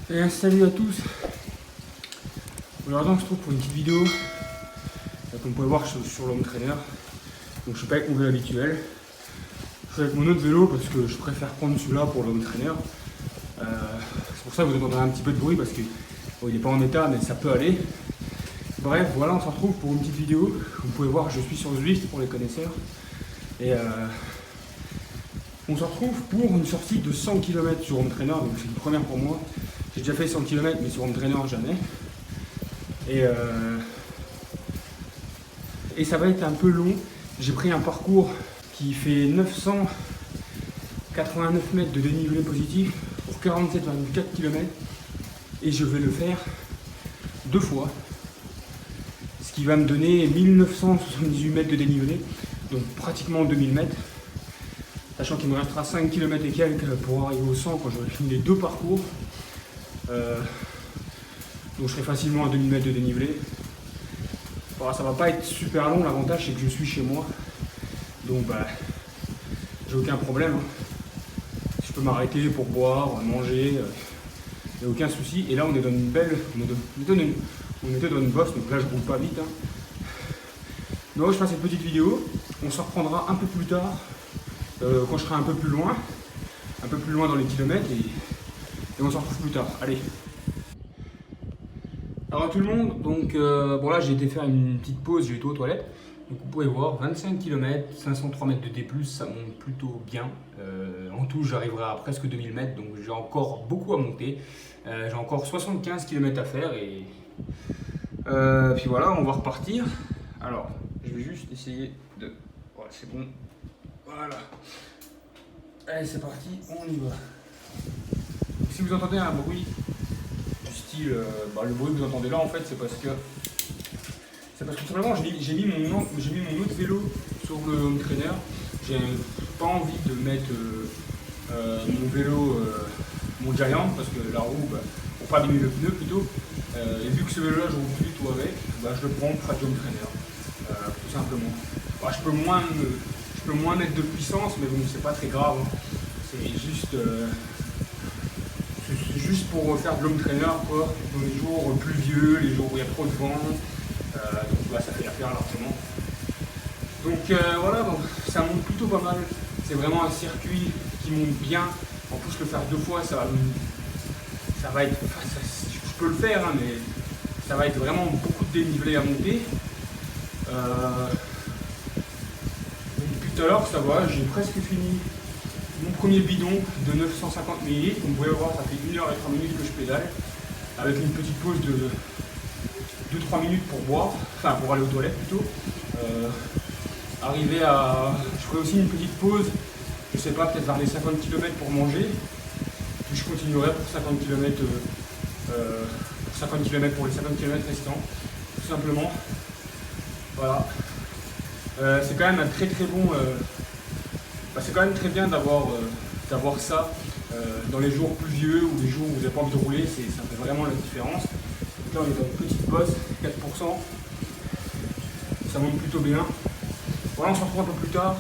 Et salut à tous. Aujourd'hui on se retrouve pour une petite vidéo. Comme vous pouvez voir, je suis sur l'home trainer. Donc je suis pas avec mon vélo habituel. Je suis avec mon autre vélo parce que je préfère prendre celui-là pour l'home trainer. C'est pour ça que vous entendrez un petit peu de bruit parce que bon, il n'est pas en état mais ça peut aller. Bref, voilà, on se retrouve pour une petite vidéo. Vous pouvez voir, je suis sur Zwift pour les connaisseurs. Et on se retrouve pour une sortie de 100 km sur home trainer. Donc c'est une première pour moi. J'ai déjà fait 100 km mais sur home trainer jamais. Et ça va être un peu long. J'ai pris un parcours qui fait 989 mètres de dénivelé positif pour 47,4 km. Et je vais le faire 2 fois. Ce qui va me donner 1978 mètres de dénivelé. Donc pratiquement 2000 mètres. Sachant qu'il me restera 5 km et quelques pour arriver au 100 quand j'aurai fini les 2 parcours. Donc je serai facilement à 2000 mètres de dénivelé. Bon, ça va pas être super long, l'avantage c'est que je suis chez moi. Donc bah, j'ai aucun problème. Je peux m'arrêter pour boire, manger, il n'y a aucun souci. Et là on est dans une belle, on était dans une bosse, donc là je roule pas vite. Donc je fais cette petite vidéo, on se reprendra un peu plus tard, quand je serai un peu plus loin dans les kilomètres et on se retrouve plus tard. Allez. Alors à tout le monde, donc bon là j'ai été faire une petite pause, j'ai été aux toilettes. Donc vous pouvez voir, 25 km, 503 mètres de D+, ça monte plutôt bien. En tout j'arriverai à presque 2000 mètres, donc j'ai encore beaucoup à monter. J'ai encore 75 km à faire et puis voilà, on va repartir. Alors, je vais juste essayer de... Voilà, c'est bon. Voilà. Allez, c'est parti, on y va. Donc, si vous entendez un bruit du style... le bruit que vous entendez là, en fait, c'est parce que tout simplement, j'ai mis mon autre vélo sur le home trainer. J'ai pas envie de mettre mon vélo, mon Giant, parce que la roue, pour pas abîmer le pneu plutôt. Et vu que ce vélo-là, je roule plus du tout avec, je le prends pour faire du home trainer. Tout simplement. Je peux moins mettre de puissance, mais bon, c'est pas très grave. C'est juste pour faire de l'home trainer quoi, dans les jours pluvieux, les jours où il y a trop de vent. Donc ça fait l'affaire largement. Donc voilà, donc, ça monte plutôt pas mal. C'est vraiment un circuit qui monte bien. En plus, le faire 2 fois, ça va être. Je peux le faire, mais ça va être vraiment beaucoup de dénivelé à monter. Depuis tout à l'heure, ça va, j'ai presque fini mon premier bidon de 950 ml. Vous pouvez voir, ça fait 1 h et 3 minutes que je pédale, avec une petite pause de 2-3 minutes pour boire, enfin pour aller aux toilettes plutôt. Je ferai aussi une petite pause, je sais pas, peut-être vers les 50 km pour manger. Puis je continuerai pour 50 km, pour les 50 km restants, tout simplement. Voilà. C'est quand même un très très bon. C'est quand même très bien d'avoir ça dans les jours pluvieux ou les jours où vous n'avez pas envie de rouler, ça fait vraiment la différence. Donc là on est dans une petite bosse, 4%. Ça monte plutôt bien. Voilà, on se retrouve un peu plus tard.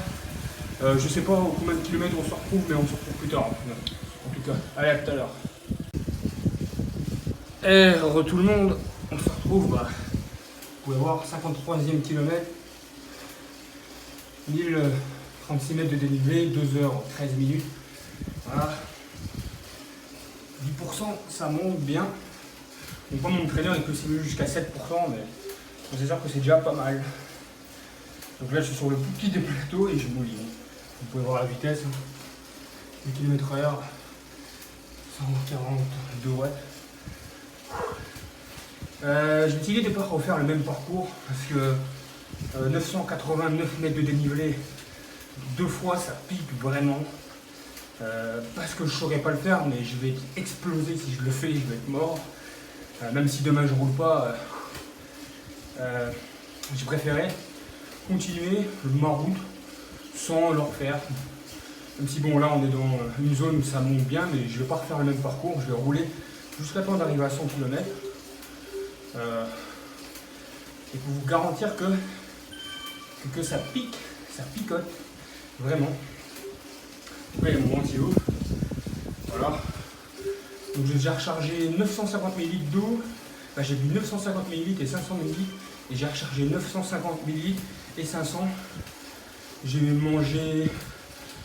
Je sais pas combien de kilomètres on se retrouve, mais on se retrouve plus tard. En tout cas, allez, à tout à l'heure. Et tout le monde, on se retrouve, vous pouvez voir, 53e kilomètre, 1036 mètres de dénivelé, 2h13 minutes. Voilà. 10%, ça monte bien. Donc moi mon trainer il peut simuler jusqu'à 7%, mais c'est sûr que c'est déjà pas mal. Donc là je suis sur le plus petit des plateaux et je mouille. Vous pouvez voir la vitesse. 8 km/h, 142 watts. J'ai décidé de ne pas refaire le même parcours parce que 989 mètres de dénivelé, 2 fois ça pique vraiment. Parce que je ne saurais pas le faire, mais je vais exploser si je le fais, je vais être mort. Même si demain je roule pas, j'ai préféré continuer ma route sans le refaire. Même si bon là on est dans une zone où ça monte bien, mais je ne vais pas refaire le même parcours, je vais rouler jusqu'à temps d'arriver à 100 km. Et pour vous garantir que ça pique, ça picote, vraiment. Après il y a mon ventilo, voilà. Donc j'ai déjà rechargé 950 ml d'eau. Enfin, j'ai bu 950 ml et 500 ml. Et j'ai rechargé 950 ml et 500. J'ai mangé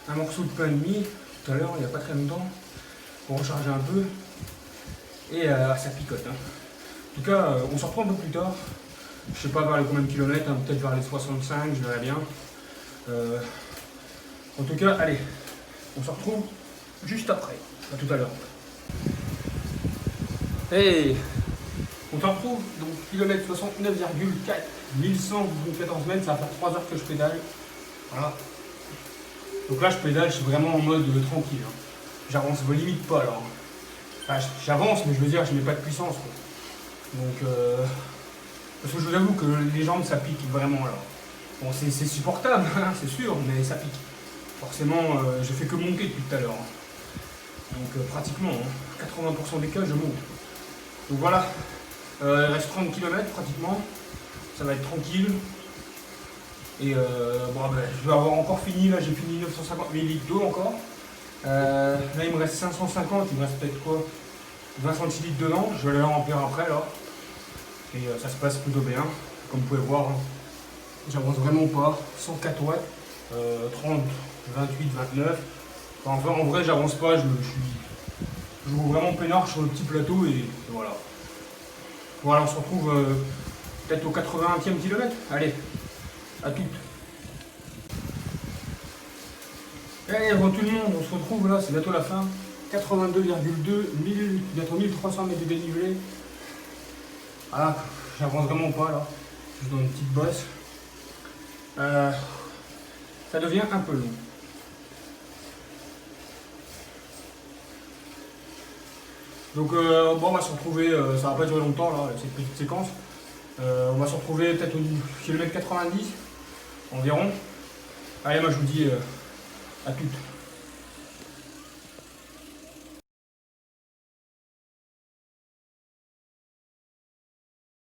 un morceau de pain de mie tout à l'heure, il n'y a pas très longtemps, pour recharger un peu. Et ça picote. Hein. En tout cas, on se reprend un peu plus tard. Je sais pas vers les combien de kilomètres, hein, peut-être vers les 65, je verrai bien. En tout cas, allez, on se retrouve juste après. À tout à l'heure. Hey, on se retrouve, donc kilomètre 69,4, 1114 mètres, ça va faire 3 heures que je pédale. Voilà. Donc là, je pédale, je suis vraiment en mode tranquille. Hein. J'avance limite pas là. Enfin, j'avance, mais je veux dire, je n'ai pas de puissance. Quoi. Donc, parce que je vous avoue que les jambes, ça pique vraiment là. Bon, c'est supportable, hein, c'est sûr, mais ça pique. Forcément, je fais que monter depuis tout à l'heure. Hein. Donc, pratiquement, hein, 80% des cas, je monte. Donc voilà, il reste 30 km pratiquement. Ça va être tranquille. Et bon, ben, je vais avoir encore fini, là j'ai fini 950 ml d'eau encore. Là il me reste 550, il me reste peut-être quoi 20 centilitres dedans, je vais les remplir après là. Et ça se passe plutôt bien, comme vous pouvez voir. Hein. J'avance vraiment pas, 104 watts, 30, 28, 29. Enfin en vrai j'avance pas, je roule vraiment peinard sur le petit plateau et voilà. Voilà, on se retrouve peut-être au 81e kilomètre. Allez, à toutes. Allez, avant tout le monde, on se retrouve là, c'est bientôt la fin. 82,2, bientôt 1300 mètres de dénivelé. Voilà, j'avance vraiment pas là. Je suis dans une petite bosse. Ça devient un peu long. Donc bon, on va se retrouver, ça va pas durer longtemps là, cette petite séquence. On va se retrouver peut-être au kilomètre 90 environ. Allez, moi je vous dis à toutes.